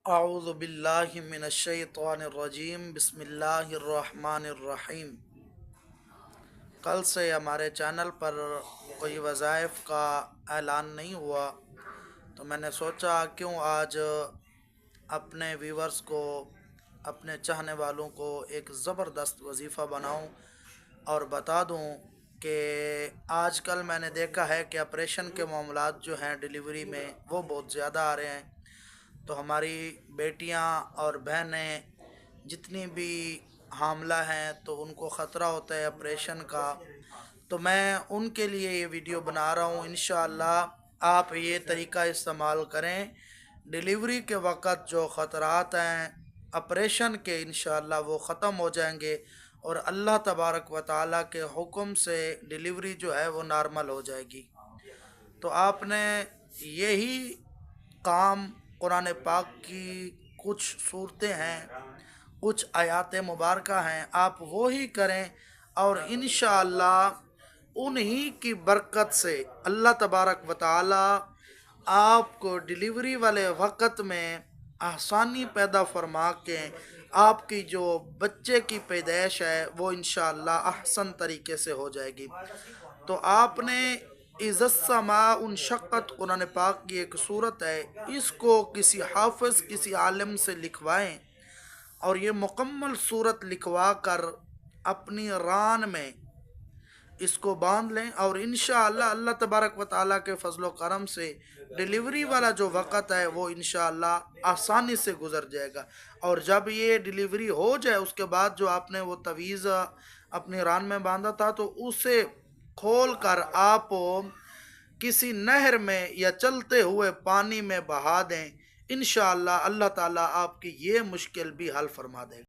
اعوذ باللہ من الشیطان الرجیم بسم اللہ الرحمن الرحیم۔ کل سے ہمارے چینل پر کوئی وظائف کا اعلان نہیں ہوا، تو میں نے سوچا کیوں آج اپنے ویورز کو، اپنے چاہنے والوں کو ایک زبردست وظیفہ بناؤں اور بتا دوں کہ آج کل میں نے دیکھا ہے کہ آپریشن کے معاملات جو ہیں ڈیلیوری میں وہ بہت زیادہ آ رہے ہیں۔ تو ہماری بیٹیاں اور بہنیں جتنی بھی حاملہ ہیں تو ان کو خطرہ ہوتا ہے آپریشن کا، تو میں ان کے لیے یہ ویڈیو بنا رہا ہوں۔ انشاءاللہ آپ یہ طریقہ استعمال کریں، ڈیلیوری کے وقت جو خطرات ہیں آپریشن کے انشاءاللہ وہ ختم ہو جائیں گے، اور اللہ تبارک و تعالیٰ کے حکم سے ڈیلیوری جو ہے وہ نارمل ہو جائے گی۔ تو آپ نے یہی کام، قرآن پاک کی کچھ صورتیں ہیں، کچھ آیات مبارکہ ہیں، آپ وہی کریں اور انشاءاللہ انہی کی برکت سے اللہ تبارک و تعالی آپ کو ڈیلیوری والے وقت میں آسانی پیدا فرما کے آپ کی جو بچے کی پیدائش ہے وہ انشاءاللہ احسن طریقے سے ہو جائے گی۔ تو آپ نے اِذَا السَّمَاءُ انشقت، قرآن پاک کی ایک صورت ہے، اس کو کسی حافظ، کسی عالم سے لکھوائیں اور یہ مکمل صورت لکھوا کر اپنی ران میں اس کو باندھ لیں، اور انشاءاللہ اللہ تبارک و تعالیٰ کے فضل و کرم سے ڈیلیوری والا جو وقت ہے وہ انشاءاللہ آسانی سے گزر جائے گا۔ اور جب یہ ڈیلیوری ہو جائے اس کے بعد جو آپ نے وہ تعویذ اپنی ران میں باندھا تھا تو اسے کھول کر آپ کسی نہر میں یا چلتے ہوئے پانی میں بہا دیں، انشاءاللہ اللہ تعالیٰ آپ کی یہ مشکل بھی حل فرما دے گا۔